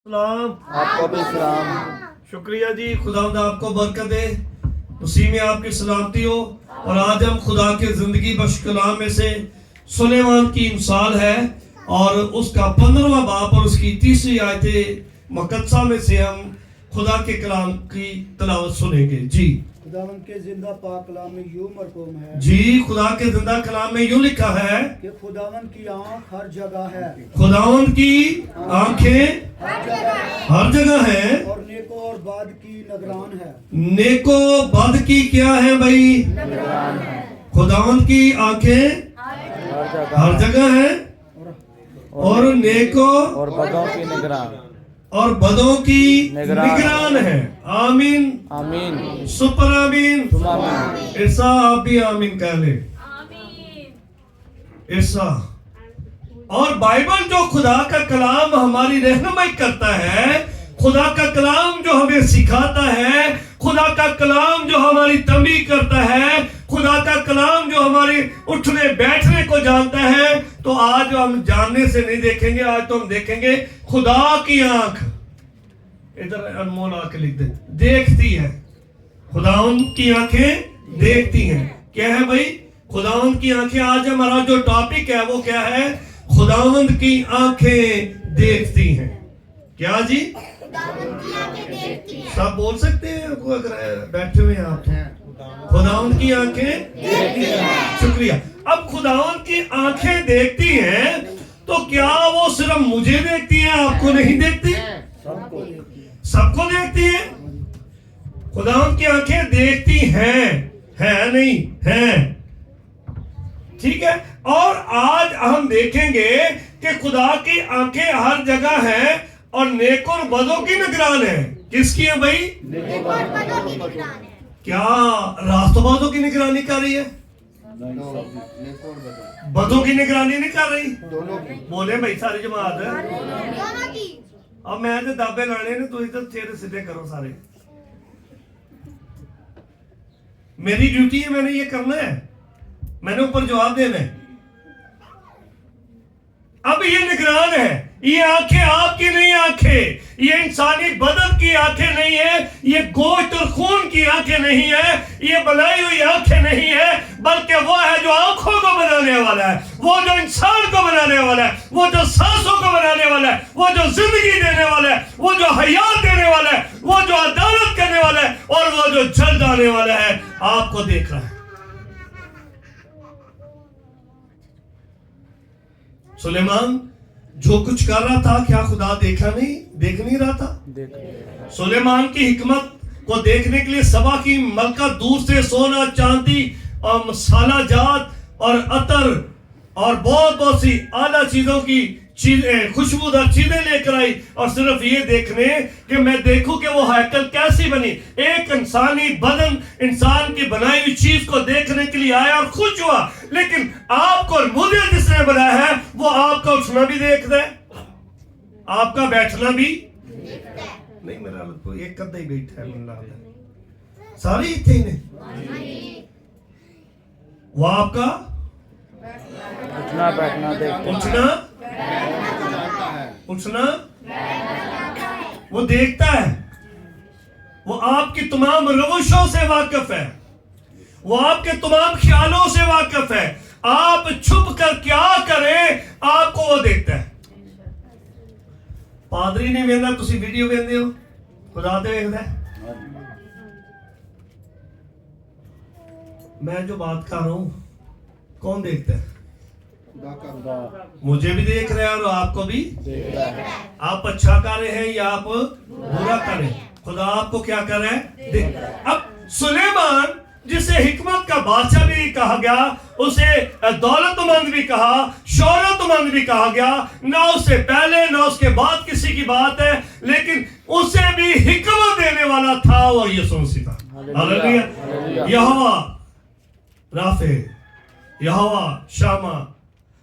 सलाम। आपको भी सलाम। शुक्रिया जी, खुदावंद आपको बरकत दे, उसी में आपकी सलामती हो। और आज हम खुदा के जिंदगी बख्श कलाम में से सुलेमान की मिसाल है और उसका 15वां बाब और उसकी 3री आयत मुकद्दसा में से हम खुदा के कलाम की तिलावत सुनेंगे। जी खुदावन के जिंदा पाक कलाम में यूं मरकूम है जी, खुदा के जिंदा कलाम में यूं लिखा है कि खुदावन की आंख हर जगह है, खुदावंद की आंखें हर जगह है और नेको और बाद की निगरान है। नेको बद की क्या है भाई? खुदावंद की आंखें हर जगह है और नेको और बदों की निगरान और बदों की निगरान है। आमीन आमीन। सुपर आमीन। तुम आमीन। ऐसा आप भी आमीन कह ले। ऐसा और बाइबल जो खुदा का कलाम हमारी रहनुमाई करता है, खुदा का कलाम जो हमें सिखाता है, खुदा का कलाम जो हमारी तंबीह करता है, खुदा का कलाम जो हमारे उठने बैठने को जानता है, तो आज हम जानने से नहीं देखेंगे, आज तो हम देखेंगे खुदा की आंख। इधर अनमोल आके लिख दे, देखती है। खुदावंद की आंखें देखती हैं। क्या है भाई? खुदावंद की आंखें। आज हमारा जो टॉपिक है वो क्या है? खुदावंद की आंखें देखती हैं। क्या जी? सब बोल सकते हैं अगर बैठे हुए हैं आप? खुदावंद की आंखें देखती हैं। शुक्रिया। अब खुदावंद की आंखें देखती हैं तो क्या वो सिर्फ मुझे देखती हैं, आपको नहीं देखती? सबको देखती हैं। खुदावंद की आंखें देखती हैं, है नहीं है? ठीक है। और आज हम देखेंगे कि खुदा की आंखें हर जगह हैं और नेक और बदों की निगरान है। किसकी है भाई? क्या रास्तोबाजों की निगरानी कर रही है? बदों की निगरानी नहीं कर रही। बोले भाई सारी जमात है। अब मैं तो दाबे लाने ने, तुम तो चेहरे सीधे करो सारे। मेरी ड्यूटी है, मैंने ये करना है, मैंने ऊपर जवाब देना है। अब ये निगरान है, ये आंखें आपकी नहीं आंखें, ये इंसानी बदन की आंखें नहीं है, ये गोश्त और खून की आंखें नहीं है, ये बनाई हुई आंखें नहीं है, बल्कि वो है जो आंखों को बनाने वाला है, वो जो इंसान को बनाने वाला है, वो जो सांसों को बनाने वाला है, वो जो जिंदगी देने वाला है, वो जो हयात देने वाला है, वो जो अदालत करने वाला है और वो जो जल्द आने वाला है। आपको देख रहा है। सुलेमान जो कुछ कर रहा था, क्या खुदा देख नहीं रहा था? सुलेमान की हिकमत को देखने के लिए सबा की मलका दूर से सोना चांदी और मसाला जात और अतर और बहुत सी आला चीजों की खुशबूदार चीजें लेकर आई, और सिर्फ ये देखने कि मैं देखूं कि वो हैकल कैसी बनी। एक इंसानी बदन, इंसान की बनाई हुई चीज को देखने के लिए आया और खुश हुआ। लेकिन आपको और मुझे जिसने बनाया है वो आपका उठना भी देखता है, आपका बैठना भी नहीं। मेरा तो एक कदा ही बैठा है, मुझे सारी इतने ने वो आपका उठना बैठना देखते उठना वो देखता है। वो आपकी तमाम रवशों से वाकिफ है, वो आपके तमाम ख्यालों से वाकिफ है। आप छुप कर क्या करें आपको वो देखता है। पादरी नहीं वेंदा, तुसी वीडियो वेंदे हो, खुदा ते वेखदा है। मैं जो बात कर रहा हूं कौन देखता है? मुझे भी देख रहे हैं और आपको भी देख रहा है। आप अच्छा कर रहे हैं या आप बुरा कर रहे हैं, खुदा आपको क्या कर रहा है? अब सुलेमान जिसे हिकमत का बादशाह भी कहा गया, उसे दौलतमंद भी कहा, शोहरतमंद भी कहा गया, ना उससे पहले ना उसके बाद किसी की बात है, लेकिन उसे भी हिकमत देने वाला था वो यीशु मसीह था। हालेलुया। यहोवा राफे, यहोवा शामा,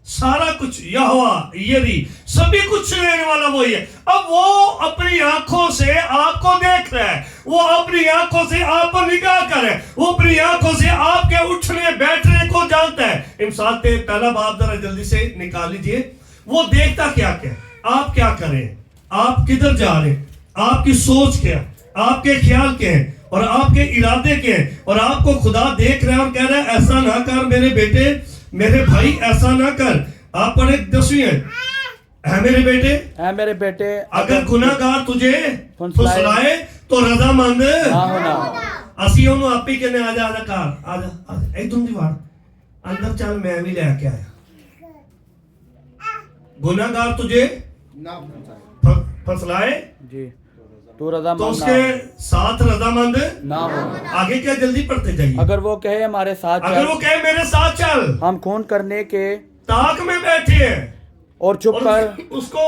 सारा कुछ यहोवा यरी, सभी कुछ लेने वाला वही है। अब वो अपनी आंखों से आपको देख रहा है, वो अपनी आंखों से आप पर निगाह कर रहा है, वो अपनी आंखों से आपके उठने बैठने को जानता है। इमसाल पे पहला बाब जरा जल्दी से निकाल लीजिए। वो देखता क्या क्या, आप क्या करें, आप किधर जा रहे हैं, आपकी सोच क्या है, आपके ख्याल क्या है और आपके इरादे क्या है, और आपको खुदा देख रहा है और कह रहा है ऐसा ना कर मेरे बेटे, मेरे भाई, ऐसा ना कर। आप पढ़े 10वीं है मेरे बेटे, है मेरे बेटे, अगर गुनाहगार तुझे फुसलाए फुसलाए तो रजामंद ना होना। ਅਸੀਂ ਉਹਨੂੰ ਆਪੇ ਕਹਿੰਦੇ ਆ ਜਾ ਘਰ ਆ ਜਾ ਇਧਰ ਦੀ ਵਾਰ अंदर चल मैं भी लेके आया। गुनाहगार तुझे फसलाए जी तो तो रजामंद उसके साथ रजामंद ना हो। आगे क्या जल्दी पढ़ते जाइए। अगर वो कहे हमारे साथ अगर चल, वो कहे मेरे साथ चल, हम खून करने के ताक में बैठे हैं और चुप और कर उसको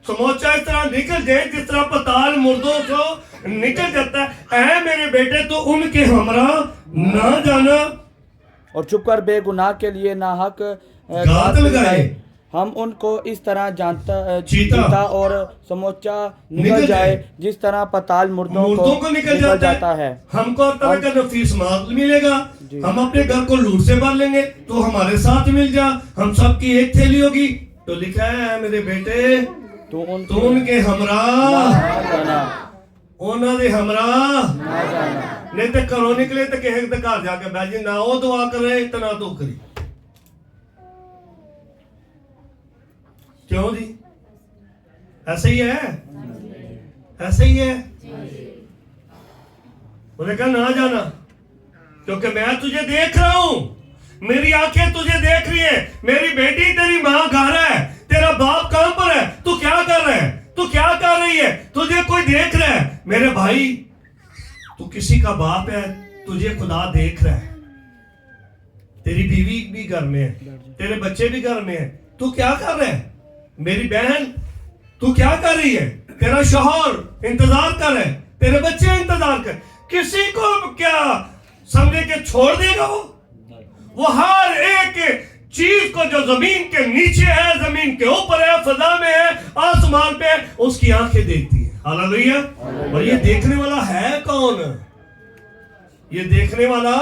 समोचा इस तरह निकल जाए जिस तरह पताल मुर्दों को निकल जाता है मेरे बेटे, तो उनके हमरा ना जाना और चुप कर बेगुनाह के लिए नाहक घात लगाए। हम उनको इस तरह जानता चीता चीता और समोचा निकल जाए जिस तरह पताल मुर्दों को निकल जाता है। हमको हर तरह का नफीस माल मिलेगा, हम अपने घर को लूट से भर लेंगे, तो हमारे साथ मिल जा, हम सबकी एक थैली होगी। तो लिखा है मेरे बेटे तो उनके हमरा ਉਹਨਾਂ ਦੇ हमरा नहीं तो घरों निकले तो किसी के घर जाके बैठ जी, ना वो दुआ करे तो ना तू करी। क्यों जी? ऐसे ही है, ऐसे ही है। उन्हें कहा ना जाना क्योंकि मैं तुझे देख रहा हूं, मेरी आंखें तुझे देख रही है। मेरी बेटी तेरी मां घर है, तेरा बाप काम पर है, तू क्या कर रहा है, तू क्या कर रही है, तुझे कोई देख रहा है। मेरे भाई तू किसी का बाप है, तुझे खुदा देख रहा है। तेरी बीवी भी घर में है, तेरे बच्चे भी घर में है, तू क्या कर रहा है। मेरी बहन तू क्या कर रही है, तेरा शौहर इंतजार कर रहा है, तेरे बच्चे इंतजार कर। किसी को क्या समझे के छोड़ देगा वो हर एक चीज को जो जमीन के नीचे है, जमीन के ऊपर है, फजा में है, आसमान पे है, उसकी आंखें देखती है। हालेलुया। और ये देखने वाला है कौन? ये देखने वाला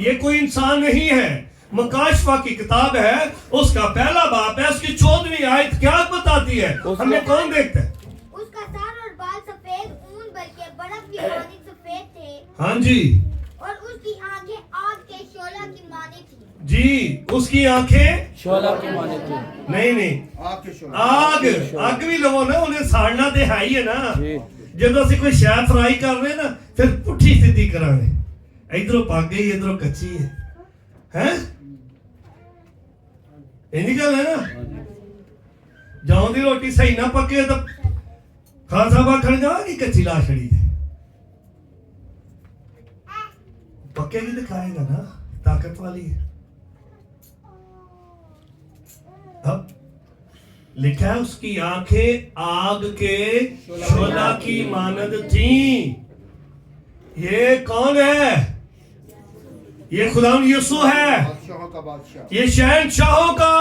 ये कोई इंसान नहीं है। मुकाशफा की किताब है, उसका पहला बाप है, उसकी 14वीं आयत क्या बताती है, हमें कौन देखता है? उसका सर और बाल सफेद ऊन बल्कि बर्फ की मानिक सफेद थे। हाँ जी। और उसकी आंखें आग के शोला की मानिक थी। जी, उसकी आंखें शोला की माने थी। नहीं आग भी लवो ना, उन्हें साड़ना तो है ही है ना। जब असं कोई शह फ्राई कर रहे ना, फिर पुठी सीधी करांगे, इधरों पक गई इधरों कच्ची है इन्हीं गल है ना। जाऊं दी रोटी सही ना पके तो खासा खड़ जाएगी, कच्ची ला छड़ी है, पकेगी तो खाएगा ना, ताकत वाली है। अब लिखा है उसकी आंखें आग के शोला की मानद थी। ये कौन है? ये खुदावंद यीशु है, ये शहनशाहों का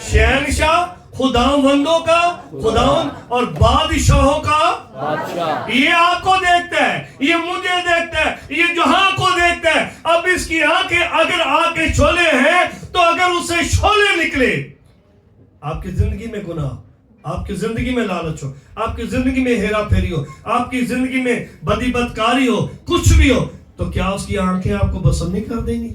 शहनशाह, खुदावंदों का खुदावंद और बादशाहों का बादशाह। ये आपको देखता है, ये मुझे देखता है, ये जहां को देखता है। अब इसकी आंखें अगर आग के शोले हैं, तो अगर उसे शोले निकले, आपकी जिंदगी में गुनाह, आपकी जिंदगी में लालच हो, आपकी जिंदगी में हेरा फेरी हो, आपकी जिंदगी में बदी बदकारी हो, कुछ भी हो, तो क्या उसकी आंखें आपको पसंद नहीं कर देंगी?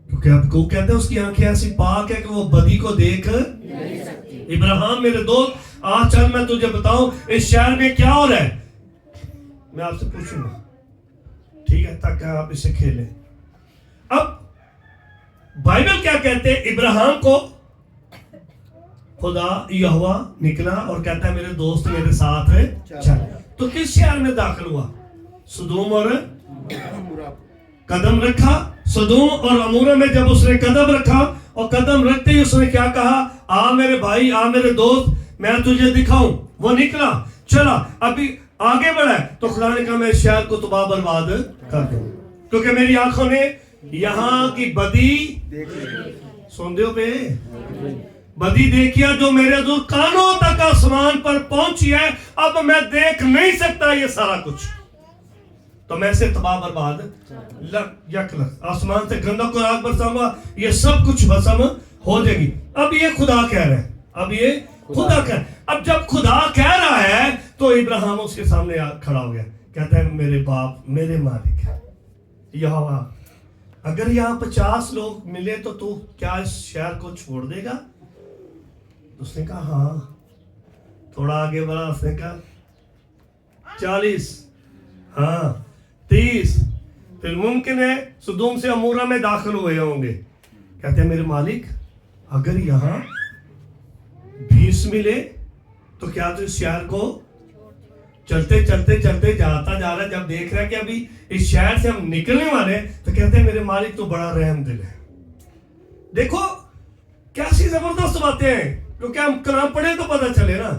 क्योंकि आपको कहते हैं उसकी आंखें ऐसी पाक है कि वो बदी को देख नहीं सकती। इब्राहिम मेरे दोस्त, आज चल मैं तुझे बताऊं इस शहर में क्या हो रहा है, मैं आपसे पूछूंगा, ठीक है, ताकि आप इसे खेलें। अब बाइबल क्या कहते हैं, इब्राहिम को खुदा यहोवा निकला और कहता है मेरे दोस्त मेरे साथ है चल। तो किस शहर में दाखिल हुआ? सदोम और कदम रखा। सदोम और अमूरा में जब उसने कदम रखा, और कदम रखते ही उसने क्या कहा, आ मेरे भाई, आ मेरे दोस्त, मैं तुझे दिखाऊं। वो निकला, चला, अभी आगे बढ़ा, तो खुदा ने कहा मैं शहर को तबाह बर्बाद कर दूं, क्योंकि मेरी आंखों ने यहाँ की बदी सुन पे बदी देखिया जो मेरे दूर कानों तक आसमान पर पहुंची है। अब मैं देख नहीं सकता ये सारा कुछ, तो मैं से तबाह बर्बाद आसमान से गंदा कुराक बरसाऊंगा, ये सब कुछ भस्म हो जाएगी। अब ये खुदा कह रहा है, अब ये खुदा कह, अब जब खुदा कह रहा है तो इब्राहिम उसके सामने खड़ा हो गया, कहता है मेरे बाप, मेरे मालिक है यहोवा, अगर यहाँ 50 लोग मिले तो तू क्या इस शहर को छोड़ देगा? उसने कहा हाँ। थोड़ा आगे बढ़ा, उसने कहा 40, हाँ 30, फिर मुमकिन है सुदूम से अमूरा में दाखिल हुए होंगे। कहते हैं मेरे मालिक, अगर यहाँ 20 मिले तो क्या तू इस शहर को चलते चलते चलते जाता जा रहा है, जब देख रहा है कि अभी इस शहर से हम निकलने वाले हैं, तो कहते हैं मेरे मालिक तो बड़ा रहम दिल है। देखो कैसी जबरदस्त बातें हैं, क्योंकि हम कलाम पढ़े तो पता चले ना,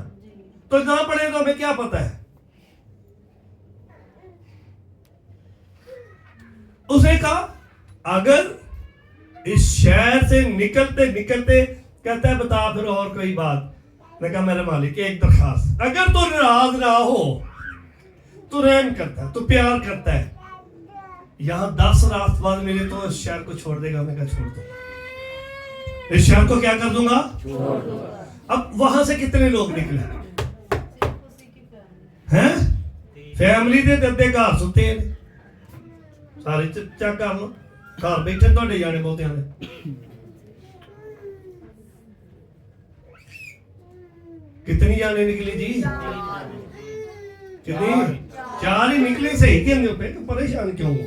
तो ना पढ़े तो हमें क्या पता है। उसने कहा अगर इस शहर से निकलते निकलते, कहता है बता फिर और कोई बात। मैं कहा मेरे मालिक एक दरखास्त, अगर तो नाराज ना हो, तो रहम करता है, तो प्यार करता है, यहां 10 रात बाद मिले तो इस शहर को छोड़ देगा। मैं कहा छोड़ दूंगा, इस शहर को क्या कर दूंगा, छोड़ दूंगा। अब वहां से कितने लोग निकले हैं? फैमिली दे दद्दे घर सुते हैं सारे, चेक कर लो, घर बैठे ਤੁਹਾਡੇ ਜਾਣੇ ਬਹੁਤਿਆਂ ਦੇ। कितनी जाने निकली जी? कितनी? 4 ही निकले, सही कहते पे, तो परेशान क्यों हो?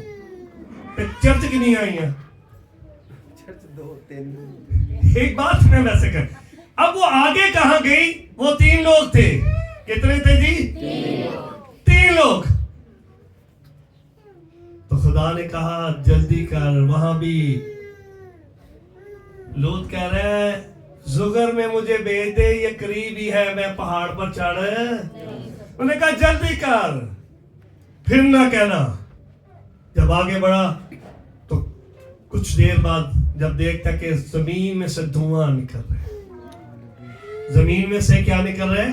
चर्च कितनी आई हैं? चर्च 2-3। एक बात मैं वैसे कर, अब वो आगे कहां गई? वो 3 लोग थे। कितने थे जी? 3 लोग। तो खुदा ने कहा जल्दी कर। वहां भी लूत कह रहा है जुगर में मुझे भेज दे, ये करीब ही है, मैं पहाड़ पर चढ़। उन्होंने कहा जल्दी कर, फिर ना कहना। जब आगे बढ़ा तो कुछ देर बाद जब देखता कि जमीन में से धुआं निकल रहा है। जमीन में से क्या निकल रहा है?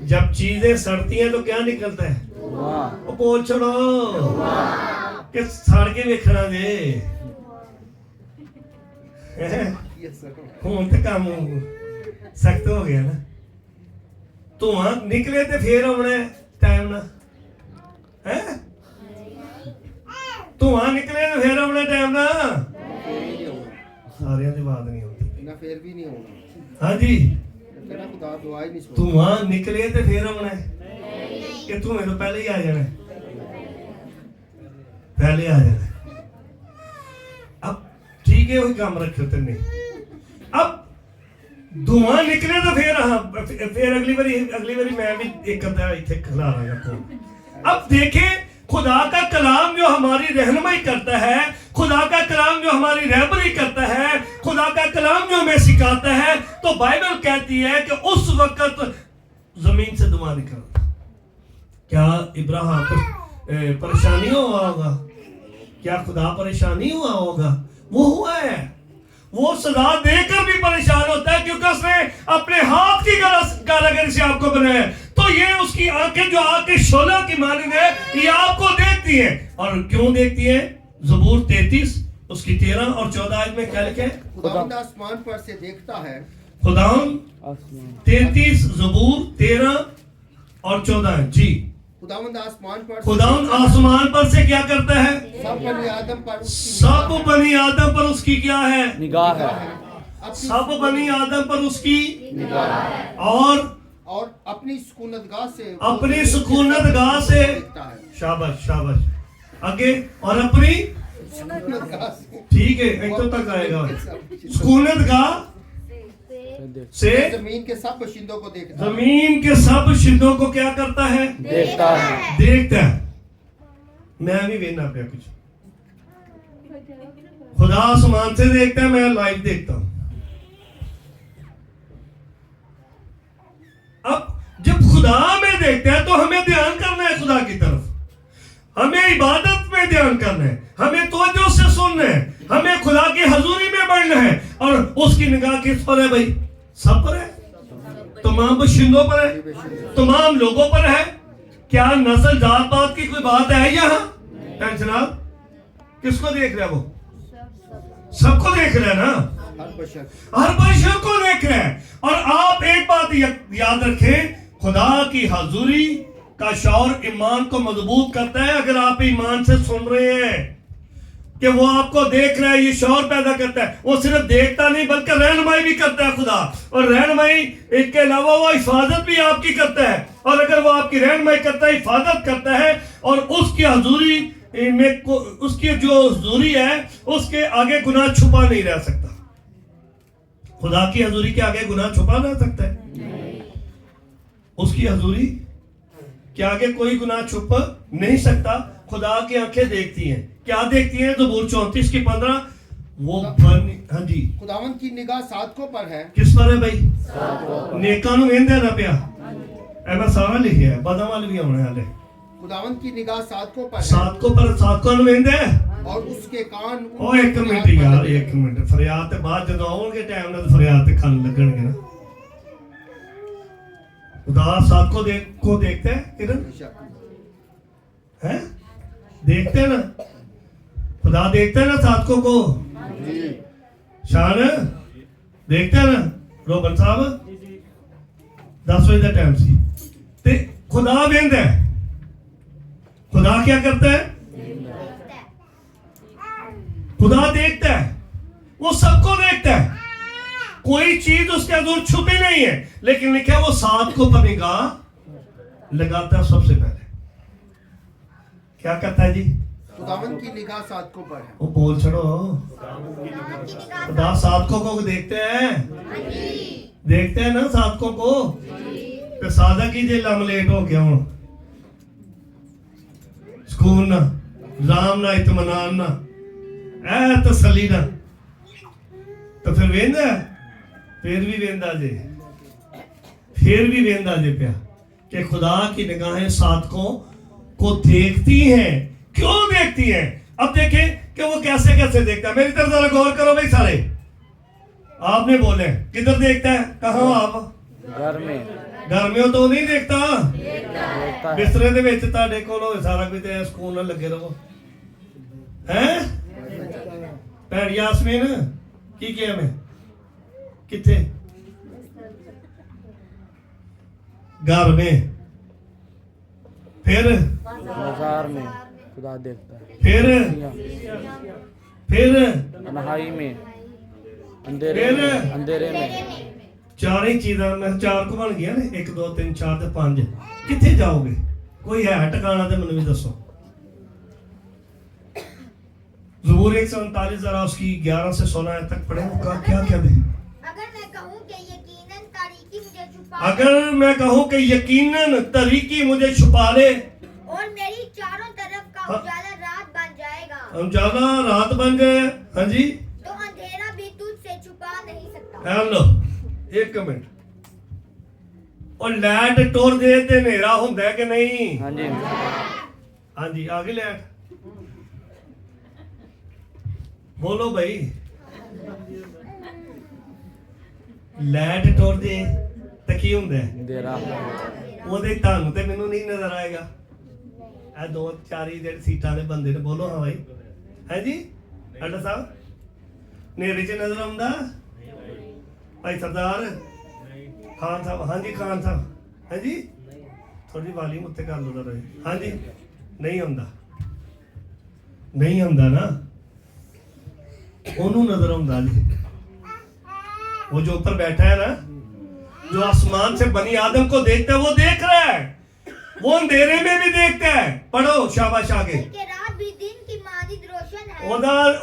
जब चीजें सड़ती हैं तो क्या निकलता है? वो बोल छोड़ो कि सड़ के वेखना जे हूं तो काम सख्त हो गया ना। धुआं निकले तो फिर आना टाइम ना है, धुआं निकले तो फिर आना टाइम ना। सारे की बात नहीं होती ना, फिर भी नहीं होगा। हाँ जी, खुदा दुआ ही नहीं सुनता। धुआं निकले तो फिर आना कि धुएं तो पहले ही आ जाना, पहले आ जाना। अब ठीक है, वही काम रखे तेने। अब धुआं निकले तो फिर हाँ, फिर अगली बारी मैं भी एक अद्धा इथे खिला रहा हूं। अब देखें खुदा का कलाम जो हमारी रहनुमाई करता है, खुदा का कलाम जो हमारी रहबरी करता है, खुदा का कलाम जो हमें सिखाता है, तो बाइबल कहती है कि उस वक्त जमीन से धुआं निकलता। क्या इब्राहिम परेशानी हुआ होगा? क्या खुदा परेशानी हुआ होगा? वो हुआ है। वो सजा देकर भी परेशान होता है, क्योंकि उसने अपने हाथ की कारीगरी से आपको बनाया। तो ये उसकी आंखें जो आग के शोला की मानिंद है, ये आपको देखती है। और क्यों देखती है? ज़बूर 33 उसकी 13 और 14 आयत में क्या लिखा है? खुदावंद आसमान पर से देखता है। खुदावंद 33 ज़बूर 13 और 14 जी। खुदावंद आसमान पर, खुदावंद आसमान पर से क्या करता है? सब बनी आदम पर उसकी सब बनी आदम पर उसकी क्या है? निगाह है। सब बनी आदम पर उसकी निगाह है। और अपनी सुकूनतगाह से, अपनी सुकूनतगाह से देखता है। शाबाश शाबाश। आगे और अपनी सुकूनतगाह से, ठीक है, इतने तक आएगा। सुकूनतगाह से जमीन के सब बशिंदों को देखता है। जमीन के सब बशिंदों को क्या करता है? देखता है। देखता है। मैं भी वेना पे कुछ, खुदा आसमान से देखता है, मैं लाइव देखता हूं। अब जब खुदा में देखते हैं तो हमें ध्यान करना है खुदा की तरफ, हमें इबादत में ध्यान करना है, हमें तवज्जो से सुनना है, हमें खुदा की हजूरी में बढ़ना है। और उसकी निगाह किस पर है भाई? सब पर है, तमाम बशिंदों पर है, तमाम लोगों पर है। क्या नस्ल जात पात की कोई बात है यहाँ? टेंशन किसको देख रहा है? वो सबको देख रहा है ना। हर बशर को देख रहे हैं। और आप एक बात याद रखें, खुदा की हजूरी का शौर ईमान को मजबूत करता है। अगर आप ईमान से सुन रहे हैं कि वो आपको देख रहा है, ये शौर पैदा करता है। वो सिर्फ देखता नहीं बल्कि रहनुमाई भी करता है खुदा। और रहनुमाई इसके अलावा वो हिफाजत भी आपकी करता है। और अगर वो आपकी रहनुमाई करता है, हिफाजत करता है, और उसकी हजूरी में उसकी जो हजूरी है उसके आगे गुनाह छुपा नहीं रह सकता। खुदा की हजूरी के आगे गुनाह छुपा रह सकता है? उसकी हजूरी के आगे कोई गुनाह छुप नहीं सकता। खुदा की आंखें देखती हैं। क्या देखती हैं? ज़बूर 34 की 15 वो हाँ जी, खुदावंद की निगाह साधकों पर है। किस पर है भाई? नेका नु वेंदे ना पिया ए मैं सारा लिखिया है, बदम वाल भी आने वाले। खुदावंद की निगाह साधकों पर है, साधकों नु वेंदे और उसके कान ओ एक मिनट यार, एक मिनट। फरियाद ते बाद जदों आउणगे टाइम नाल फरियाद ते खन लगणगे ना। खुदा साधकों को देखते हैं किरण है, देखते हैं ना, खुदा देखते हैं ना साधकों को। शान देखते हैं ना। रोबन साहब 10 बजे का टाइम सी ते खुदा वेंदा है। खुदा क्या करता है? खुदा देखता है, वो सबको देखता है। कोई चीज उसके अंदर छुपी नहीं है, लेकिन लिखा वो साधकों पर निगाह लगाता है सबसे पहले। क्या करता है जी? खुदावंद की निगाह साधकों पर है। वो बोल छोड़ो। खुदा साधकों को देखते हैं, देखते हैं ना साधकों को। तो सादा कीजिए, लम लेट हो गया हूं, सुकून ना, राम ना, इत्मीनान ना, ऐ तसल्ली ना, तो फिर वेंदा, फिर भी वेंदा जे, फिर भी वेंदा जे पिया कि खुदा की निगाहें साधकों को देखती हैं। क्यों देखती हैं? अब देखें कि वो कैसे कैसे देखता है। मेरी तरफ जरा गौर करो भाई सारे। आपने बोले किधर देखता है? कहाँ आप? घर में। घर में तो नहीं देखता, देखता है। बिस्तरे दे विच तुहाडे कोल होवे सारा कुछ ते सुकून नाल लगे रहो हैं। भैन यासमीन की किया मैं किथे? घर में। फिर बाजार में खुदा देखता है। फिर तन्हाई में, अंधेरे में। चार ही चीज़ां मैं चार को बन गया ना, 1 2 3 4 ते 5। किथे जाओगे? कोई है ठिकाना ते मैनूं भी दसो। ज़बूर 139 जरा उसकी 11 से 16 तक पढ़े। क्या क्या दे? अगर मैं कहूँ कि यकीनन तरीकी मुझे छुपा ले, और मेरी चारों तरफ का उजाला रात बन जाएगा। उजाला रात बन जाए, हाँ जी, तो अंधेरा भी तुझसे छुपा नहीं सकता। हेलो एक मिनट। और लाइट टोर दे ते नेरा हुंदा है कि नहीं? हाँ जी, हाँ जी, आगे लाइट बोलो भाई। लाइट टोर दे ते की हुंदा है? अंधेरा। ਉਹਦੇ ਤੁਹਾਨੂੰ ਤੇ ਮੈਨੂੰ ਨਹੀਂ ਨਜ਼ਰ ਆਏਗਾ। ਇਹ 2 4 ਹੀ ਜਿਹੜੇ ਸੀਟਾਂ ਦੇ ਬੰਦੇ ਨੇ, ਬੋਲੋ ਹਾਂ ਭਾਈ। ਹੈ ਜੀ ਅੱਡਾ ਸਾਹਿਬ ਨੇਰੇ 'ਚ ਨਜ਼ਰ ਆਉਂਦਾ? ਭਾਈ ਸਰਦਾਰ ਖਾਨ ਸਾਹਿਬ, हाँ जी खान साहब, है जी थोड़ी वॉल्यूम उत्ते कर लो जरा। हाँ जी, नहीं आਉਂਦਾ, नहीं आਉਂਦਾ ना, ਉਹਨੂੰ नजर आਉਂਦਾ जी। वो जो ऊपर बैठा है ना, जो आसमान से बनी आदम को देखता है, वो देख रहा है। वो अंधेरे में भी देखता है। पढ़ो शाबाश आगे। रात भी दिन की मानिंद रोशन है।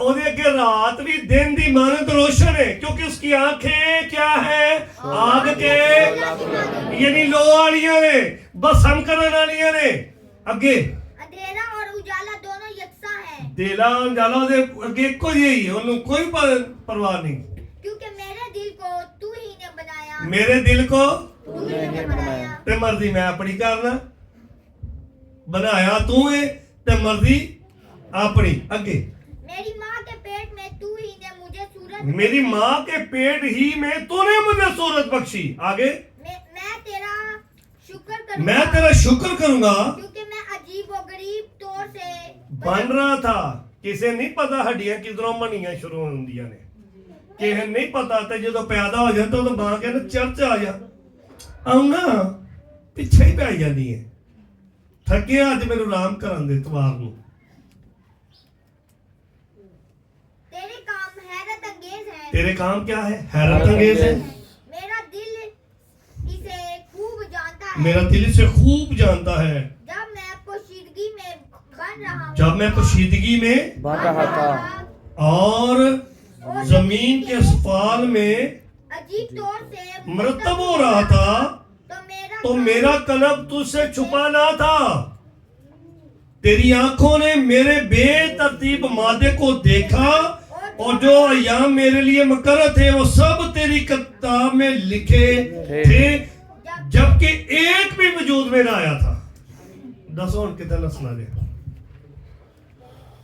ओदे अगे रात भी दिन दी मानिंद रोशन है, क्योंकि उसकी आंखें क्या है? आग के यानी लो वालियां ने, बस हम करने वालियां ने। अगे अंधेरा और उजाला दोनों यकसा हैं। देला उजाला दे अगे इक्को ही है, उन्हें कोई परवाह नहीं। क्योंकि मेरे दिल को तू ही ने बनाया। मेरे दिल को तू ही ने बनाया। ते मर्जी मैं अपनी करना, बनाया तू है ते मर्जी अपनी। अगे मेरी माँ के पेट में तू ही ने मुझे सूरत, मेरी माँ के पेट ही में तूने मुझे सूरत बख्शी। आगे मैं तेरा शुक्र करूंगा। मैं तेरा शुक्र करूंगा, क्योंकि मैं अजीब और गरीब तौर से बन रहा था। किसे नहीं पता हड्डियां किधरों बनियां शुरू होंदियां ने। ਕਿਸੇ ਨੂੰ ਨਹੀਂ ਪਤਾ ਤੇ ਜਦੋਂ ਪੈਦਾ ਹੋ ਜਾਂਦਾ ਉਦੋਂ ਮਾਂ ਕਹਿੰਦਾ ਚਰਚ ਆ ਜਾ ਆਉਣਾ ਪਿੱਛੇ ਹੀ ਪੈ ਜਾਂਦੀ ਹੈ ਥੱਕਿਆ ਅੱਜ ਮੈਨੂੰ ਆਰਾਮ ਕਰਨ ਦੇ ਇਤਵਾਰ ਨੂੰ तेरे काम हैरत अंगेज है तेरे काम क्या है हैरत अंगेज है मेरा दिल इसे खूब जानता है मेरा दिल इसे खूब जानता है जब मैं पोशीदगी में बन रहा हूँ जब मैं पोशीदगी में बन रहा था और जमीन के सफाल में अजीब तौर से मरतब हो रहा था तो मेरा कल्ब तुझसे छुपा ना था तेरी आंखों ने मेरे बेतरतीब मादे को देखा और जो अय्याम मेरे लिए मुकर्रर थे वो सब तेरी किताब में लिखे थे जबकि एक भी वजूद में ना आया था दसो हम कितना नसना दे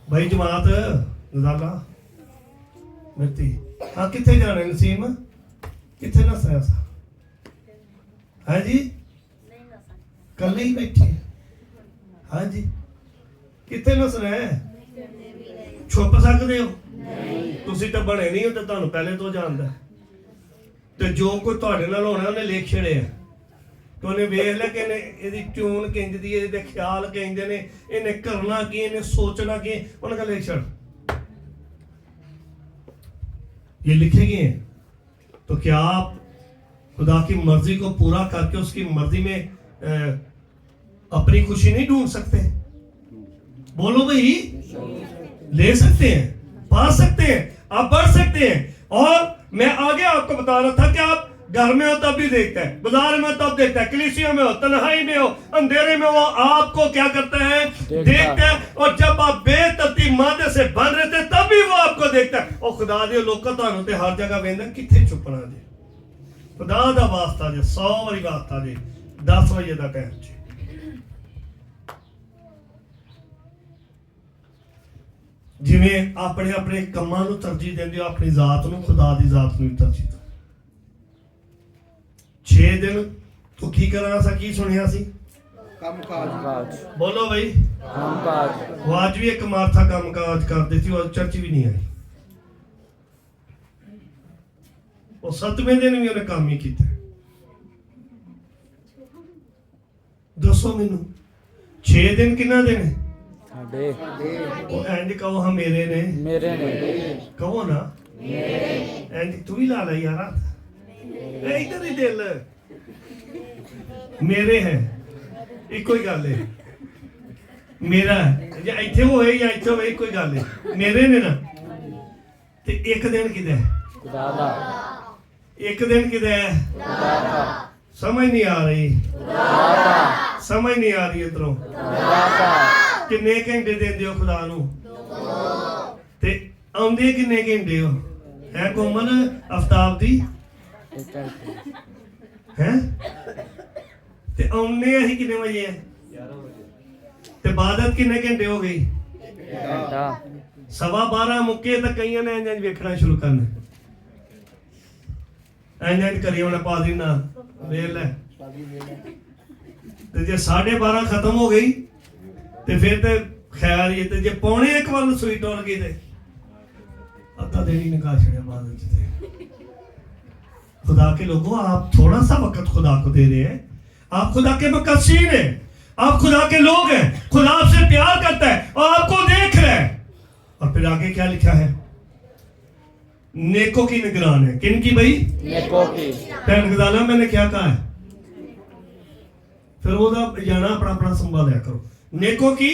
भाई जमात नजारा मिर्ती हाँ कितने जाने नसीम कितने नसना सा हाँ जी कल ही बैठे हाँ जी कितने नसना है छुप सकते हो ਤੁਸੀਂ ਤਾਂ ਬਣੇ ਨਹੀਂ ਹੋ ਤੇ ਤੁਹਾਨੂੰ ਪਹਿਲੇ ਤੋਂ ਜਾਣਦਾ ਤੇ ਜੋ ਕੋਈ ਤੁਹਾਡੇ ਨਾਲ ਹੋਣਾ ਉਹਨੇ ਲਿਖ ਛੜਿਆ ਤੇ ਉਹਨੇ ਵੇਖ ਲਿਆ ਕਿ ਇਹਨੇ ਇਹਦੀ ਟਿਊਨ ਕਿੰਜ ਦੀ ਇਹਦੇ ਖਿਆਲ ਕਹਿੰਦੇ ਨੇ ਇਹਨੇ ਕਰਨਾ ਕੀ ਇਹਨੇ ਸੋਚਣਾ ਕੀ ਉਹਨੇ ਕਹ ਲਿਖ ਛੜ ये लिखे गए हैं तो क्या आप खुदा की मर्जी को पूरा करके उसकी मर्जी में अपनी खुशी नहीं ढूंढ सकते बोलो भाई ले सकते हैं पा सकते हैं आप बढ़ सकते हैं और मैं आगे आपको बता रहा था कि आप घर में हो तब भी देखता है बाजार में तब देखता है कलीसिया में हो तन्हाई में हो अंधेरे में वो आपको क्या करता है देखता है और जब आप बेतरतीब मादे से बन रहे थे तब भी वो आपको देखता है और खुदा दे लोग ਤੁਹਾਨੂੰ ਤੇ हर जगह वेंदा किथे छुपना जी खुदा दा वास्ता जी 100 ਵਾਰੀ वास्ता जी 10 ਵਜੇ ਦਾ ਟਾਈਮ ਜੀ ਜਿਵੇਂ ਆਪਣੇ ਆਪਣੇ ਕੰਮਾਂ ਨੂੰ ਤਰਜੀਹ ਦਿੰਦੇ ਹੋ ਆਪਣੀ ਜ਼ਾਤ ਨੂੰ ਖੁਦਾ ਦੀ ਜ਼ਾਤ ਨੂੰ ਤਰਜੀਹ ਦਿਓ 6 ਦਿਨ ਤੂੰ ਕੀ ਕਰਾਂ ਸਾ ਕੀ ਸੁਣਿਆ ਸੀ कामकाज ਬੋਲੋ ਭਾਈ कामकाज ਉਹ ਅੱਜ ਵੀ ਇੱਕ ਮਾਰਥਾ ਕੰਮਕਾਜ ਕਰਦੀ ਸੀ ਉਹ ਚਰਚ ਵੀ ਨਹੀਂ ਆਈ ਉਹ 7ਵੇਂ ਦਿਨ ਵੀ ਉਹਨੇ ਕੰਮ ਹੀ ਕੀਤਾ ਦੱਸੋ ਮੈਨੂੰ 6 ਦਿਨ ਕਿੰਨਾ ਦਿਨ साडे ਉਹ ਇੰਜ ਕਹੋ ਹਾਂ ਮੇਰੇ ਨੇ मेरे ने ਕਹੋ ਨਾ ਇੰਜ ਤੂੰ ਵੀ ਲਾ ਲੈ ਯਾਰਾ ਇਹ ਇਧਰ ਹੀ ਦਿਲ ਮੇਰੇ ਹੈ ਇੱਕੋ ਹੀ ਗੱਲ ਹੈ ਮੇਰਾ ਜਾਂ ਇੱਥੇ ਹੋਏ ਜਾਂ ਇੱਥੇ ਹੋਏ ਇੱਕੋ ਹੀ ਗੱਲ ਹੈ ਮੇਰੇ ਨੇ ਨਾ ਤੇ ਇੱਕ ਦਿਨ ਕਿਦਾ खुदा दा ਇੱਕ ਦਿਨ ਕਿਦਾ खुदा दा ਸਮਝ ਨਹੀਂ ਆ ਰਹੀ खुदा दा ਸਮਝ ਨਹੀਂ ਆ ਰਹੀ ਇਧਰੋਂ खुदा दा ਕਿੰਨੇ ਘੰਟੇ ਦਿੰਦੇ ਹੋ ਖੁਦਾ ਨੂੰ ਤੇ ਆਉਂਦੇ ਕਿੰਨੇ ਘੰਟੇ ਹੋ ਹੈ ਕੋਮਲ ਅਫਤਾਬ ਦੀ ਹੈ ਤੇ ਆਉਨੇ ਅਸੀਂ ਕਿੰਨੇ ਵਜੇ ਆ 11 ਵਜੇ ਤੇ ਬਾਦਤ ਕਿੰਨੇ ਘੰਟੇ ਹੋ ਗਈ घंटा 12:15 ਮੁੱਕੇ ਤਾਂ ਕਈਆਂ ਨੇ ਇੰਜ ਵੇਖਣਾ ਸ਼ੁਰੂ ਕਰਨਾ ਇੰਜ ਕਰੀ ਉਹਨੇ ਪਾਦਰੀ ਨਾਲ ਵੇਖ ਲੈ ਤੇ ਜੇ 12:30 ਖਤਮ ਹੋ ਗਈ ਤੇ ਫਿਰ ਤੇ ਖੈਰ ਇਹ ਤੇ ਜੇ 1:45 ਵੱਲ ਸੂਈ ਟੁਰ ਗਈ ਤੇ ਅੱਧਾ ਦਿਨ ही निकाल छड़िया बादल से खुदा के लोगों आप थोड़ा सा वक्त खुदा को दे रहे हैं आप खुदा के मुकस्सीन हैं आप खुदा के लोग हैं खुदा आपसे प्यार करता है और आपको देख रहा है और फिर आगे क्या लिखा है नेकों की निगरान है किन की भाई नेको की पैनगदाना मैंने क्या कहा है फिर वो जाना अपना अपना संभाल करो नेकों की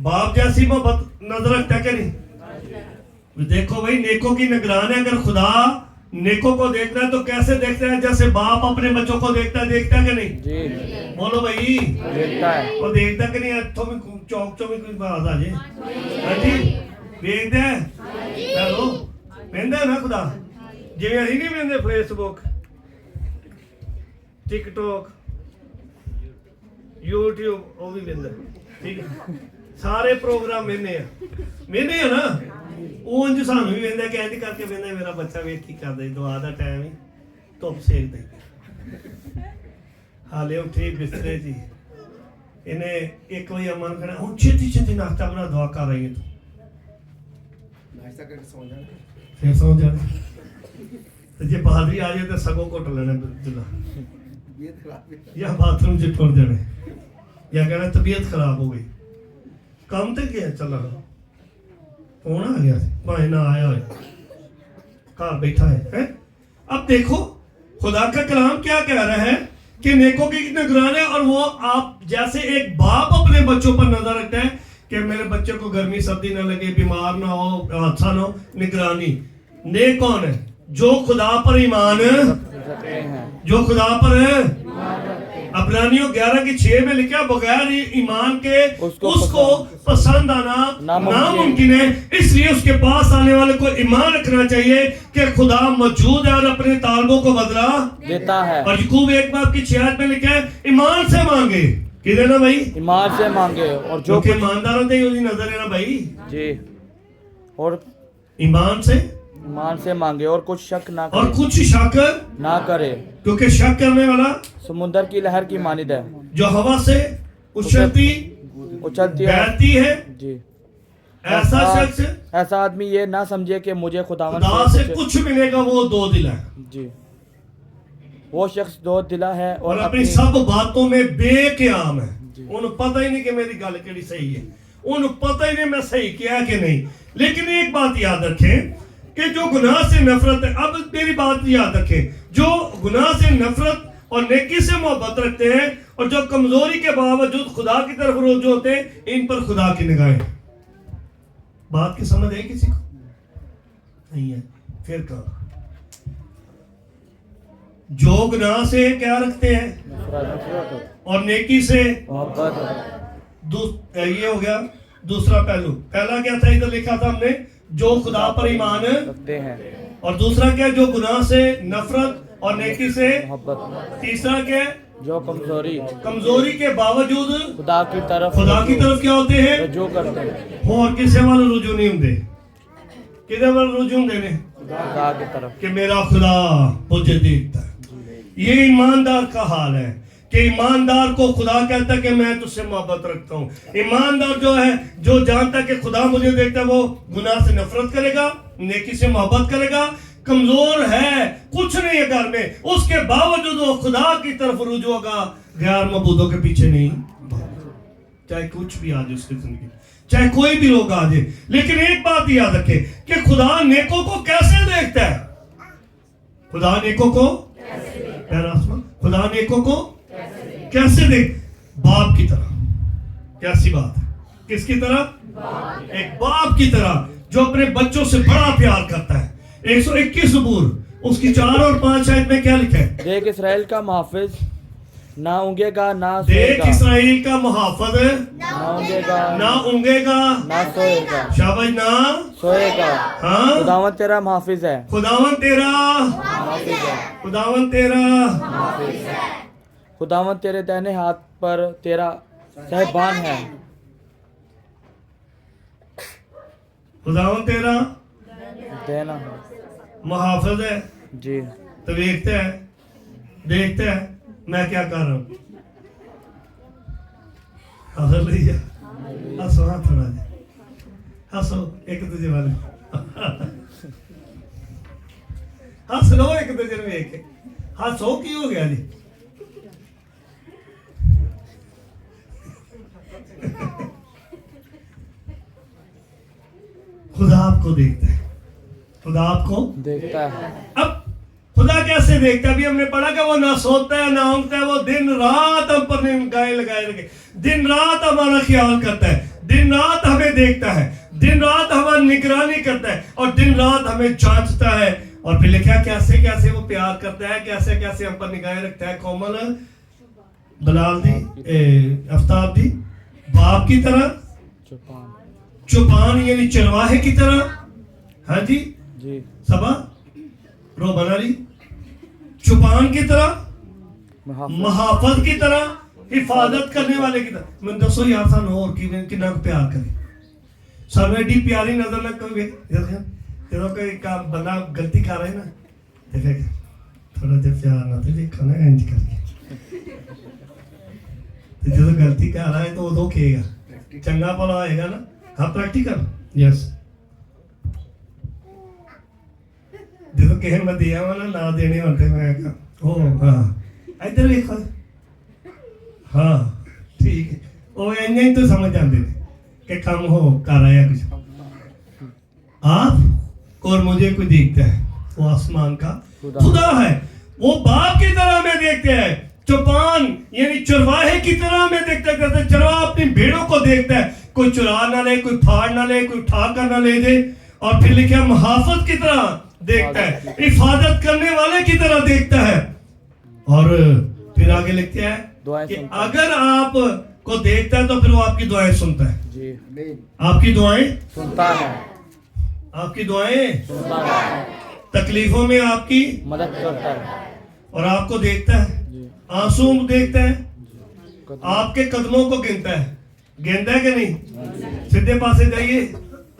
बाप जैसी मोहब्बत नजर रखता है क्या नहीं देखो भाई नेकों की निगरान है अगर खुदा नेकों को देखता है तो कैसे देखता है जैसे बाप अपने बच्चों को देखता है कि नहीं जी बोलो भाई देखता है वो देखता कि नहीं तो भी चौक चौक में कोई बात आ जाए हाँ जी देखता है हेलो वेंदा ना खुदा जिवें ਅਸੀਂ ਨਹੀਂ ਵੇਂਦੇ फेसबुक TikTok YouTube ਉਹ ਵੀ ਵੇਂਦਾ ਠੀਕ ਹੈ ਸਾਰੇ ਪ੍ਰੋਗਰਾਮ ਵੇਂਦੇ ਆ ਨਾ ਉਹ ਇੰਜ ਸਾਨੂੰ ਵੀ ਵੇਂਦਾ ਕਿ ਇੰਜ ਕਰਕੇ ਵੇਂਦਾ ਮੇਰਾ ਬੱਚਾ ਵੇਖ ਕੀ ਕਰਦਾ ਦੁਆ ਦਾ ਟਾਈਮ ਹੀ ਧੁੱਪ ਸੇਕਦਾ ਹਾਲੇ ਉੱਠੇ ਬਿਸਤਰੇ 'ਚ ਇਹਨੇ 1 ਵਜੇ ਅਮਨ ਕਹਿਣਾ ਹੁਣ ਛੇਤੀ ਛੇਤੀ ਨਾਸ਼ਤਾ ਬਣਾ ਦੁਆ ਕਰ ਰਹੀ ਹੈ ਤੂੰ नाश्ता करके सो जाना फिर समझ जाने तो जे बहादुरी आ जाए तो सगों घुट लेने जुला या बाथरूम च टुर जाने या कहना तबीयत खराब हो गई काम तो गया चला फोन आ गया भाई ना आया हो घर बैठा है? अब देखो खुदा का कलाम क्या कह रहा है कि नेकों की निगरानी है। और वो आप जैसे एक बाप अपने बच्चों पर नजर रखता है कि मेरे बच्चे को गर्मी सर्दी ना लगे, बीमार ना हो, हादसा ना हो, निगरानी। नेक कौन है? जो खुदा पर ईमान, जो खुदा पर अबरानियों 11:6 में लिखा बगैर ईमान के उसको पसंद आना नामुमकिन है। इसलिए उसके पास आने वाले को ईमान रखना चाहिए कि खुदा मौजूद है और अपने तालबों को बदला देता है। और याकूब 1:6 में लिखा है ईमान से मांगे। किधर ना भाई? ईमान से मांगे। और जो ईमानदारों से उसकी नजर है ना भाई जी, और ईमान से मांगे और कुछ शक ना करे, और कुछ शक ना करे, क्योंकि शक करने वाला समुद्र की लहर की मानिद है जो हवा से उछलती बहती है। जी, ऐसा शख्स, ऐसा आदमी ये ना समझे कि मुझे खुदा से कुछ मिलेगा, वो दो दिला है। जी, वो शख्स दो दिला है और अपनी सब बातों में बेक़याम है। उन्हें पता ही नहीं कि मेरी गल केड़ी सही है, उन्हें पता ही नहीं मैं सही किया कि नहीं। लेकिन एक बात याद रखें कि जो गुनाह से नफरत है, अब मेरी बात याद रखें, जो गुनाह से नफरत और नेकी से मोहब्बत रखते हैं और जो कमजोरी के बावजूद खुदा की तरफ रुजू होते हैं, इन पर खुदा की निगाहें। बात की समझ है किसी को? नहीं है। फिर कहा जो गुनाह से क्या रखते हैं और नेकी से ये हो गया दूसरा पहलू। पहला क्या था, इधर लिखा था हमने, जो खुदा पर ईमान रखते हैं, और दूसरा क्या, जो गुनाह से नफरत और नेकी से मोहब्बत। तीसरा क्या, जो कमजोरी के बावजूद खुदा की तरफ क्या होते हैं, जो करते हैं। और किसी वाले रुजू नहीं होंगे, किधर वाले रुजू होंगे ने खुदा की तरफ कि मेरा खुदा मुझे देखता है। ये ईमानदार का हाल है कि ईमानदार को खुदा कहता है कि मैं तुझसे मोहब्बत रखता हूँ। ईमानदार जो है, जो जानता है कि खुदा मुझे देखता है, वो गुनाह से नफरत करेगा, नेकी से मोहब्बत करेगा। कमजोर है, कुछ नहीं है घर में, उसके बावजूद वो खुदा की तरफ रुजू होगा, गैर मबूदों के पीछे नहीं, चाहे कुछ भी आ जाए उसकी जिंदगी, चाहे कोई भी लोग आ जाए। लेकिन एक बात याद रखे कि खुदा नेकों को कैसे देखता है। खुदा नेकों को खुदा नेकों को कैसे देख? बाप की तरह। कैसी बात है? किसकी तरह? एक बाप की तरह जो अपने बच्चों से बड़ा प्यार करता है। 121 ज़बूर उसकी 4 और 5 आयत में क्या लिखा है? देख इसराइल का मुहाफिज ना ऊँगेगा ना देख इसराइल का मुहाफिज ना ऊँगेगा ना सोएगा। शाबाश, ना सोएगा। हाँ, खुदावन तेरा मुहाफिज है। खुदावन तेरा खुदावन तेरे दाहिने हाथ पर तेरा सहबान है। खुदावन तेरा देना मुहाफिज है। जी, तो देखते हैं मैं क्या कर रहा हूँ। हंसो, हाँ थोड़ा हंसो एक दूसरे वाले हंस लो एक दूसरे में एक हंसो। की हो गया जी? खुदा आपको देखता है, खुदा आपको देखता है। अब खुदा कैसे देखता है? अभी हमने पढ़ा कि वो ना सोता है ना ऊँगता है, वो दिन रात हम पर निगाहें लगाए रखे, दिन रात हमारा ख्याल करता है, दिन रात हमें देखता है, दिन रात हमारी निगरानी करता है और दिन रात हमें जांचता है। और फिर लिखा कैसे कैसे वो प्यार करता है, कैसे कैसे हम पर निगाहें रखता है। कोमल बलाल दी आफ्ताब दी बाप की तरह, चुपान यानी चरवाहे की तरह। हाँ जी सबा रोबन अली चुपान की तरह, मुहाफिज की तरह, हिफाजत करने वाले की तरह। मैं दसो यार सानू और कितना प्यार करे, सानू एडी प्यारी नजर ना कोई जो कोई काम बंदा गलती कर रहा है ना, देखे थोड़ा जिहा प्यार ना देखो ना इंज करके, जो गलती कर रहा है तो उदो कहेगा चंगा भला होएगा ना। हाँ प्रैक्टिकल, यस ਜਦੋਂ ਕਿਸੇ ਮੈਂ ਦਿਆ ਵਾ ਨਾ ਦੇਣੇ ਹੁਣ ਤੇ ਮੈਂ ਕਿਹਾ ਉਹ ਹਾਂ ਇੱਧਰ ਵੇਖੋ हाँ ठीक है वो इंने ही तो समझ आते थे कि कम हो कर आया कुछ आप और मुझे कोई देखता है वो आसमान का खुदा है वो बाप की तरह में देखते हैं चौपान यानी चरवाहे की तरह में देखता है जैसे चरवाहा अपनी भेड़ों को देखता है कोई चुरा ना ले कोई फाड़ ना ले कोई उठा कर ना ले दे और फिर लिखा मुहाफत की तरह देखता है हिफाजत करने वाले की तरह देखता है और फिर आगे लिखते हैं कि अगर आप को देखता है तो फिर वो आपकी दुआएं सुनता है जी आपकी दुआएं सुनता है आपकी दुआएं सुनता है तकलीफों में आपकी मदद करता है और आपको देखता है जी आंसू देखता है आपके कदमों को गिनता है गिनता है कि नहीं सीधे पासे जाइए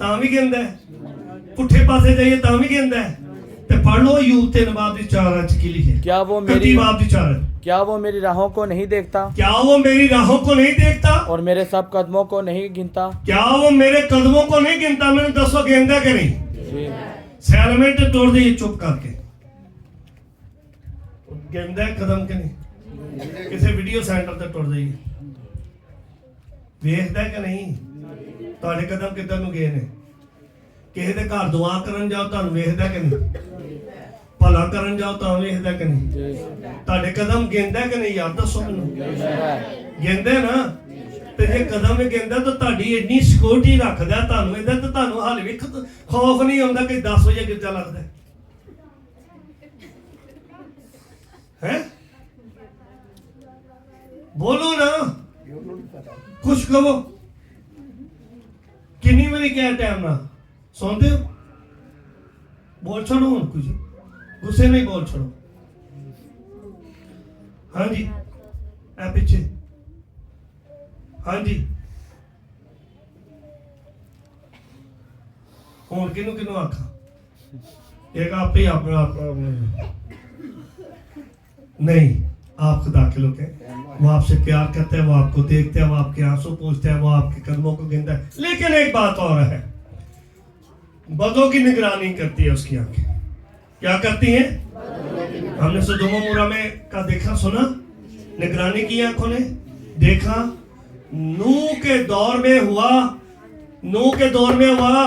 तां भी गिनता है पुठे पासे जाइए तां भी गिनता है ते पढ़ लो यूब ते नवाब दी 4 च की लिखे क्या वो मेरी नवाब दी 4 क्या वो मेरी राहों को नहीं देखता क्या वो मेरी राहों को नहीं देखता और मेरे सब कदमों को नहीं गिनता क्या वो मेरे कदमों को नहीं गिनता मैंने दसो गिनता कि नहीं जी सैलमेंट तोड़ दिए चुप करके गिनता है कदम के नहीं किसी वीडियो सेंटर ते तोड़ दिए ਵੇਖਦਾ ਕਿ ਨਹੀਂ ਤੁਹਾਡੇ ਕਦਮ ਕਿੱਧਰ ਨੂੰ ਗਏ ਨੇ ਕਿਸੇ ਦੇ ਘਰ ਦੁਆ ਕਰਨ ਜਾਓ ਤੁਹਾਨੂੰ ਵੇਖਦਾ ਕਿ ਨਹੀਂ ਭਲਾ ਕਰਨ ਜਾਓ ਤਾਂ ਵੇਖਦਾ ਕਿ ਨਹੀਂ ਤੁਹਾਡੇ ਕਦਮ ਗਿਣਦਾ ਕਿ ਨਹੀਂ ਯਾਰ ਦੱਸੋ ਮੈਨੂੰ ਗਿਣਦਾ ਨਾ ਤੇ ਜੇ ਕਦਮ ਹੀ ਗਿਣਦਾ ਤਾਂ ਤੁਹਾਡੀ ਇੰਨੀ ਸਿਕਿਉਰਿਟੀ ਰੱਖਦਾ ਤੁਹਾਨੂੰ ਇਹਦਾ ਤਾਂ ਤੁਹਾਨੂੰ ਹਾਲੇ ਵੀ ਖੌਫ ਨਹੀਂ ਆਉਂਦਾ ਕਿ 10 ਵਜੇ ਗਿਰਜਾ ਲੱਗਦਾ ਹੈ ਬੋਲੋ ਨਾ कुछ कहो किन्नी बारी क्या टाइम ना सुनते हो बोल छोड़ो कुछ गुस्से नहीं बोल छोड़ो हाँ जी ए पीछे हाँ जी हूं किनू किनू आखा एक आप ही अपना नहीं आप खुदा के लोग हैं वो आपसे प्यार करते हैं वो आपको देखते हैं वो आपके आंसू पूछते हैं वो आपके कदमों को गिनता है लेकिन एक बात और है बदों की निगरानी करती है उसकी आंखें क्या करती हैं हमने सदोम और मूरा में का देखा सुना निगरानी की आंखों ने देखा नूह के दौर में हुआ नूह के दौर में हुआ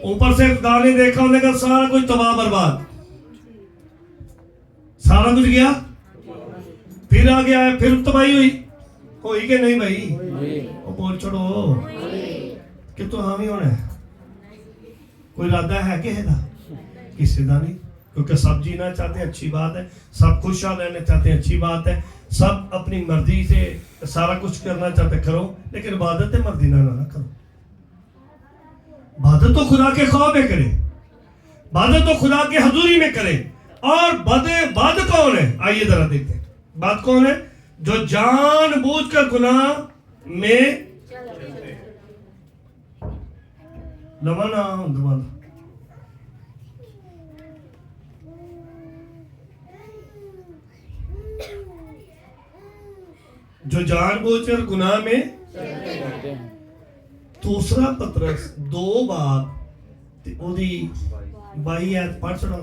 ऊपर से खुदा ने देखा उन्होंने कहा सारा कुछ तबाह बर्बाद सारा कुछ गया फिर आ गया है फिर तबाही हुई कि नहीं भाई वो बोल छोड़ो कि तो हामी होना है कोई इरादा है किसी का नहीं क्योंकि सब जीना चाहते हैं अच्छी बात है सब खुशहाल रहना चाहते हैं अच्छी बात है सब अपनी मर्जी से सारा कुछ करना चाहते करो लेकिन इबादत मर्जी ना करो इबादत तो खुदा के ख्वाब में करे इबादत तो खुदा के हजूरी में करे और बद कौन है आइए जरा देखते हैं बात कौन है जो जानबूझकर गुनाह में लवाना जो जानबूझकर गुनाह में दूसरा पत्रस 2 बाब ओदी 22 ऐत पढ़ सुना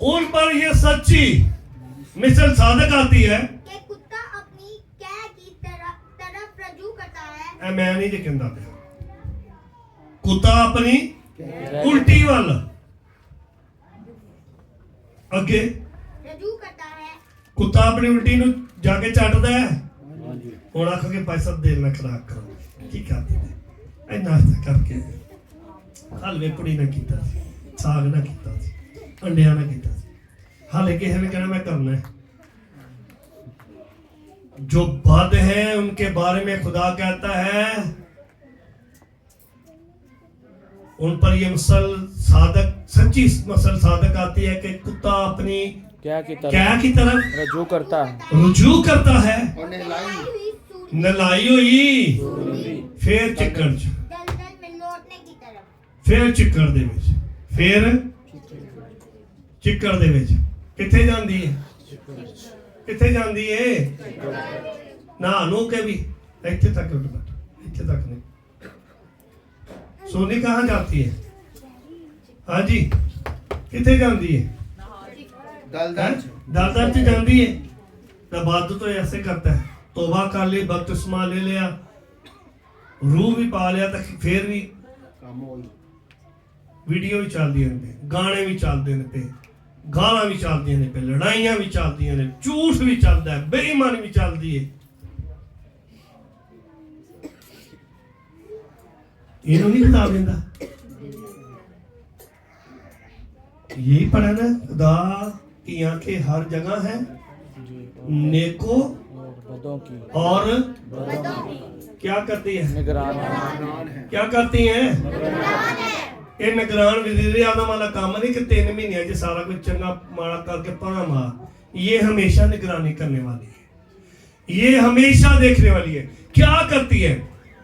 उन पर ये सच्ची मिसल सादक आती है कि कुत्ता अपनी कैद की तरफ रजू करता है मैं नहीं कहता कुत्ता अपनी उल्टी वाला अगे रजू करता है कुत्ता अपनी उल्टी नु जाके चाटदा है हुण आखो के पैसा देर ना खराब करो की करते ए नाश्ता करके हलवे पुड़ी ना कीता साग ना कीता अंडिया ना कीता हाले किसी ने कहना मैं करना है जो बद है उनके बारे में खुदा कहता है उन पर ये मसल सादक सच्ची मसल सादक आती है कि कुत्ता अपनी क्या की तरफ रुजू करता है और नलाई हुई फिर चिक्कड़ दलदल में लौटने की तरफ फिर चिक्कड़ दे विच फिर चिक्कड़ दे विच किथे जांदी है ना नू के भी इत्थे तक इत्थे तक नहीं सोनी कहाँ जाती है हाँ जी कितने जाती है दलदल दलदल च जाती है। तो बादू तो ऐसे करता है, तौबा कर ली, बपतिस्मा ले लिया, रूह भी पा लिया, तो फिर भी काम होई वीडियो भी चलती पे, गाने भी चलते हैं पे, गालां भी चलती हैं पे, लड़ाइयां भी चलती हैं, झूठ भी चलता है, बेईमानी भी चलती है। इन्हों नहीं खुदा देता। यही पढ़ा ना, खुदा की आंखें हर जगह है, नेको बदों की और बदों की क्या करती है, निगरान है। निगरान है। क्या करती हैं, ये निगरान वज़ीर आज़म वाला काम नहीं कि 3 महीने च सारा कुछ चंगा माड़ा करके पना मार। ये हमेशा निगरानी करने वाली है, ये हमेशा देखने वाली है। क्या करती है,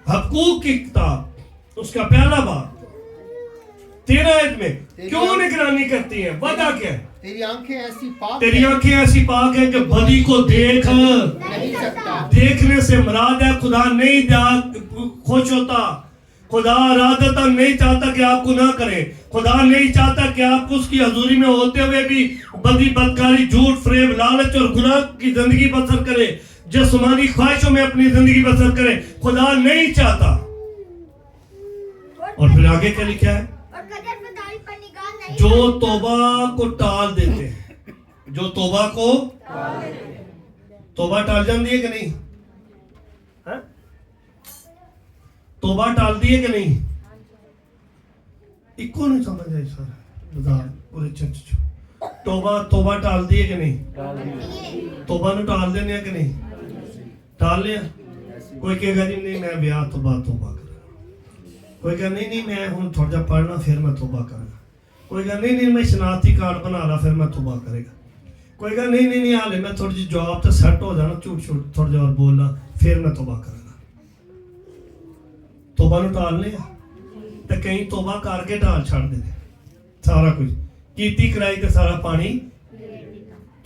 हकूक की किताब उसका पहला बाब 13 आयत में क्यों निगरानी करती है, वजह क्या है? तेरी आंखें ऐसी पाक तेरी हैं, आंखें ऐसी पाक है कि बदी को देख नहीं सकता। देखने से मुराद है खुदा नहीं खुश होता, खुदा इरादतन नहीं चाहता कि आप गुनाह करें, खुदा नहीं चाहता कि आप उसकी हजूरी में होते हुए भी बदी बदकारी झूठ फरेब लालच और गुनाह की जिंदगी बसर करें, जिस्मानी ख्वाहिशों में अपनी जिंदगी बसर करें। खुदा नहीं चाहता। और फिर आगे क्या लिखा है, और कदर फदाइल पर निगाह नहीं जो तौबा को टाल देते हैं, जो तौबा को तौबा टाल जाती है कि नहीं, हाँ? तौबा टालती है कि नहीं, इको नहीं समझ आई सर बाजार पूरे चर्च चो तौबा टालती है कि नहीं, तौबा नु टाल देने कि नहीं, टाल लिया। कोई कहेगा जी नहीं मैं ब्याह तो बाद तौबा करा, कोई कहेगा नहीं मैं हुण थोड़ा जा पढ़ना फिर मैं तौबा करना, कोई कहेगा नहीं मैं शनाख्ती कार्ड बना रहा फिर मैं तौबा करेगा, कोई कहेगा नहीं हाले मैं थोड़ी जी जॉब तो सेट हो जाना, झूठ थोड़ा जा और बोलना फिर मैं तौबा करेगा। तौबा नु टाल लिया तो कई तौबा करके टाल छड़ दे सारा कुछ कीती कराई ते सारा पानी।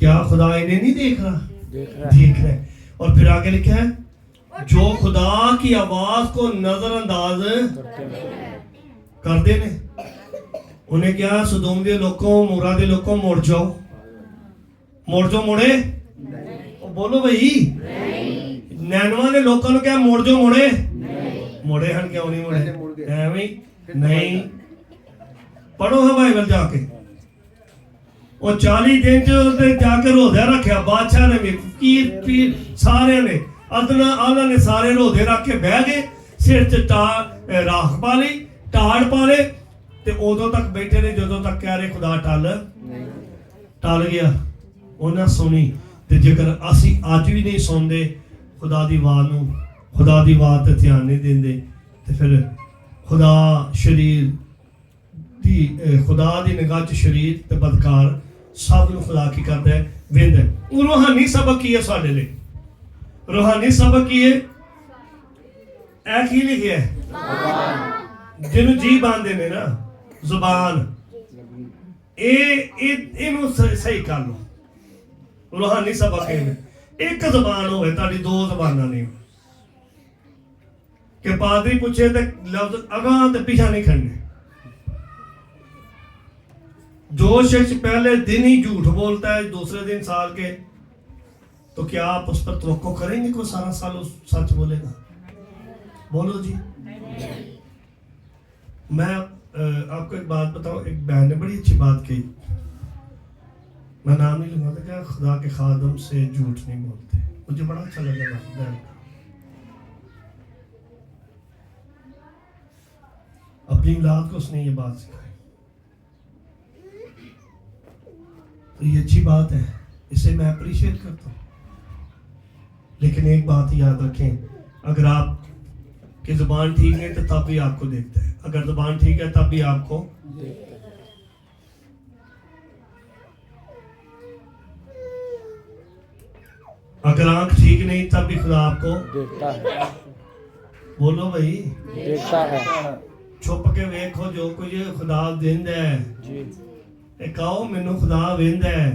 क्या खुदा इन्हें नहीं देख रहा, देख रहा है। और फिर आगे लिखा है जो खुदा की आवाज को नजरअंदाज करते ने, उन्हें क्या सदोम के लोगों मूरा के लोगों मुड़ जाओ मुड़े बोलो भाई, नैनवा के लोगों ने क्या मुड़ जाओ मुड़े हन, क्यों नहीं मुड़े, एवं नहीं। पढ़ो है बाइबल जाके, वो 40 दिन जाके रोज़ा रखा बादशाह ने भी, पीर सारे ने अदना आला ने सारे रोज़े रख के बह गए, सिर च राख पा ली, टाड़ पा ले, ते उदों तक बैठे ने जदों तक कह रहे खुदा टल गया। उन्हें सुनी, ते जेकर असी अज भी नहीं सुनते खुदा दी आवाज़ नूं, खुदा दी आवाज़ ते ध्यान नहीं देंदे, ते फिर खुदा शरीर दी खुदा दी निगाह च शरीर ते बदकार सब नूं खुदा की करदा है वेंदा है। रूहानी सबक की है साडे लिए, रूहानी सबक की है ऐ की लिखिया है जिन्हों जी बांधे ने ना जुबान, इनू सही कर लो। रूहानी सबक है एक जुबान होवे ताड़ी, 2 जुबानां नहीं कि पादरी पूछे तो लफ्ज अगां ते पिछा नहीं खड़ने। जो शख्स पहले दिन ही झूठ बोलता है दूसरे दिन साल के, तो क्या आप उस पर तवक्को करेंगे कोई सारा साल उस सच बोलेगा? बोलो जी। मैं आपको एक बात बताऊं, एक बहन ने बड़ी अच्छी बात कही, मैं नाम नहीं लूंगा, क्या खुदा के खादम से झूठ नहीं बोलते, मुझे बड़ा अच्छा लगा बहन का। अपनी औलाद को उसने ये बात सिखाई, तो ये अच्छी बात है, इसे मैं अप्रिशिएट करता हूँ। लेकिन एक बात याद रखें, अगर आप की जुबान ठीक है तो तब भी आपको देखता है, अगर जुबान ठीक है तब भी आपको देखता है। अगर आंख ठीक नहीं तब भी खुदा आपको देखता है। बोलो भाई, देखता है। छुप के वेखो जो कुछ खुदा देंदा है जी, कहो मैनू खुदा वेंदा है,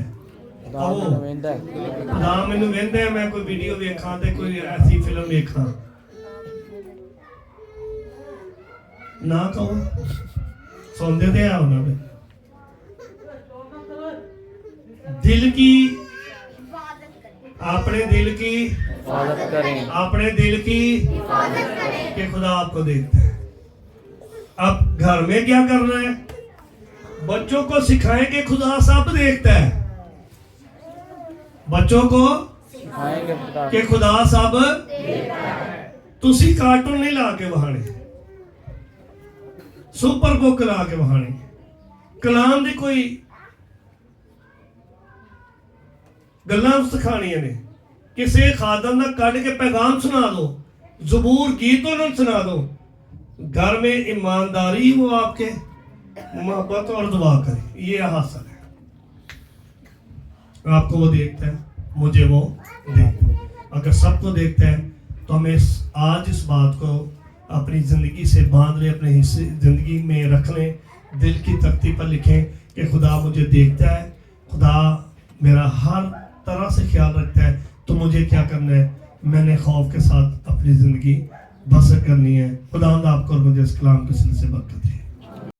खुदा मैनू वेंदा है, खुदा मैनू वेंदा है। मैं कोई वीडियो वेखा ते कोई ऐसी फिल्म वेखा ना कहो, सुनते थे आओ ना दिल की हिफाजत करें अपने दिल की हिफाजत करें अपने दिल की हिफाजत करें कि खुदा आपको देखता है। अब घर में क्या करना है? बच्चों को सिखाएं कि खुदा सब देखता है। बच्चों को सिखाएंगे खुदा कि खुदा सब तुसी कार्टून नहीं ला के बहाने, सुपर बुक ला के बहाने, कलाम दी कोई गल्लां सिखानियां ने, किसी खादम का कट के पैगाम सुना दो, ज़बूर गीत उन्हें सुना दो। घर में ईमानदारी वो आपके मोहब्बत और दुआ करे, ये हासिल है। आपको वो देखता है, मुझे वो देखता है। अगर सबको देखता है तो हमें आज इस बात को अपनी ज़िंदगी से बांध लें, अपने हिस्से ज़िंदगी में रख लें, दिल की तख्ती पर लिखें कि खुदा मुझे देखता है, खुदा मेरा हर तरह से ख्याल रखता है। तो मुझे क्या करना है? मैंने खौफ के साथ अपनी ज़िंदगी बसर करनी है। खुदा आपको और मुझे इस कलाम के सिलसिले से बरकत दे।